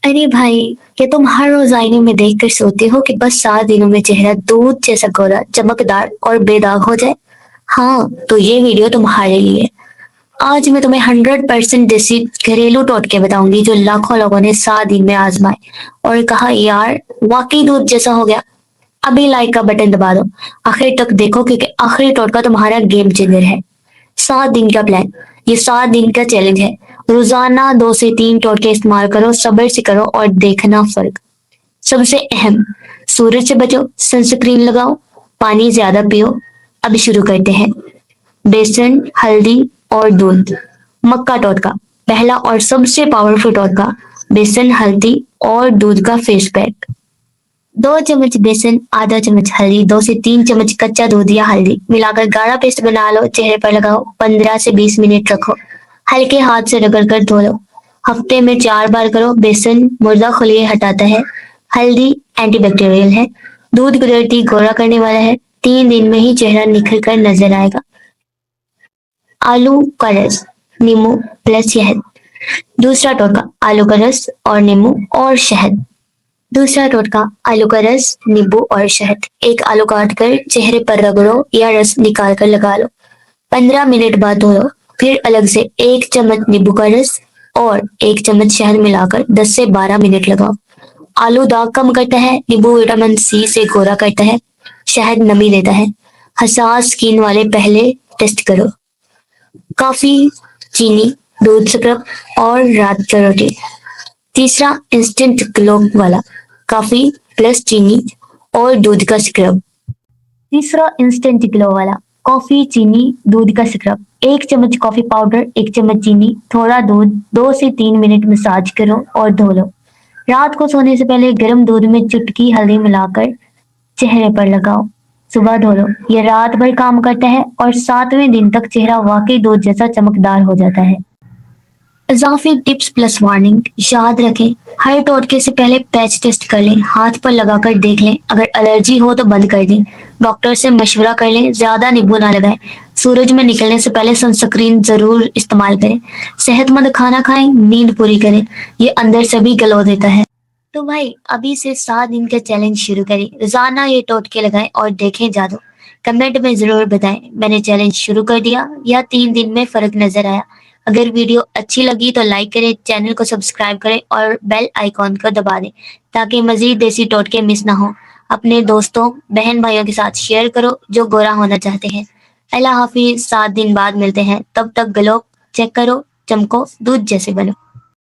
अरे भाई, ये तुम हर रोज आईने में देखकर सोते हो कि बस 7 दिनों में चेहरा दूध जैसा गोरा, चमकदार और बेदाग हो जाए। हाँ, तो ये वीडियो तुम्हारे लिए। आज मैं तुम्हें 100% देसी घरेलू टोटके बताऊंगी जो लाखों लोगों ने 7 दिन में आजमाए और कहा यार वाकई दूध जैसा हो गया। अभी लाइक का बटन दबा दो, आखिर तक देखो क्योंकि आखिरी टोटका तुम्हारा गेम चेंजर है। 7 दिन का प्लान, ये 7 दिन का चैलेंज है। रोजाना 2 से 3 टोटके इस्तेमाल करो, सब्र से करो और देखना फर्क। सबसे अहम, सूरज से बचो, सनस्क्रीन लगाओ, पानी ज्यादा पियो। अब शुरू करते हैं। बेसन, हल्दी और दूध। मक्का टोटका, पहला और सबसे पावरफुल टोटका। बेसन, हल्दी और दूध का फेस पैक। 2 चम्मच बेसन, आधा चम्मच हल्दी, 2 से 3 चम्मच कच्चा दूध या हल्दी मिलाकर गाढ़ा पेस्ट बना लो। चेहरे पर लगाओ, 15 से 20 मिनट रखो। हल्के हाथ से रगड़ कर धो लो। हफ्ते में 4 बार करो। बेसन मुर्दा खलिए हटाता है, हल्दी एंटीबैक्टीरियल है, दूध कुदरती गोरा करने वाला है। 3 दिन में ही चेहरा निखर कर नजर आएगा। आलू का रस, नींबू प्लस शहद। दूसरा टोटका, आलू का रस और नींबू और शहद। दूसरा टोटका, आलू का रस, नींबू और शहद। एक आलू काट कर चेहरे पर रगड़ो या रस निकाल कर लगा लो। 15 मिनट बाद धो लो। फिर अलग से 1 चम्मच नींबू का रस और 1 चम्मच शहद मिलाकर 10 से 12 मिनट लगाओ। आलू दाग कम करता है, नींबू विटामिन सी से गोरा करता है, शहद नमी देता है। हसास स्किन वाले पहले टेस्ट करो। कॉफी, चीनी, दूध स्क्रब और रात का रोटी। तीसरा, इंस्टेंट ग्लो वाला, कॉफी प्लस चीनी और दूध का स्क्रब। तीसरा, इंस्टेंट ग्लो वाला, कॉफी, चीनी, दूध का स्क्रब। 1 चम्मच कॉफी पाउडर, 1 चम्मच चीनी, थोड़ा दूध, 2 से 3 मिनट मसाज करो और धो लो। रात को सोने से पहले गर्म दूध में चुटकी हल्दी मिलाकर चेहरे पर लगाओ। सुबह धो लो। ये रात भर काम करता है और 7वें दिन तक चेहरा वाकई दूध जैसा चमकदार हो जाता है। इजाफी टिप्स प्लस वार्निंग, याद रखें हर टोटके से पहले पैच टेस्ट कर लें, हाथ पर लगाकर देख लें, अगर एलर्जी हो तो बंद कर दें। डॉक्टर से मशवरा कर लें, ज्यादा नींबू ना लगाएं। सूरज में निकलने से पहले सनस्क्रीन जरूर इस्तेमाल करें। सेहतमंद खाना खाएं, नींद पूरी करें, ये अंदर से भी ग्लो देता है। तो भाई अभी से 7 दिन का चैलेंज शुरू करें, रोजाना ये टोटके लगाएं और देखें जादू। कमेंट में जरूर बताएं मैंने चैलेंज शुरू कर दिया या 3 दिन में फर्क नजर आया। अगर वीडियो अच्छी लगी तो लाइक करें, चैनल को सब्सक्राइब करें और बेल आइकॉन को दबा दें ताकि मजीद देसी टोटके मिस ना हो। अपने दोस्तों बहन भाइयों के साथ शेयर करो जो गोरा होना चाहते हैं। अल्लाह हाफिज, 7 दिन बाद मिलते हैं, तब तक ग्लो चेक करो, चमको, दूध जैसे बनो।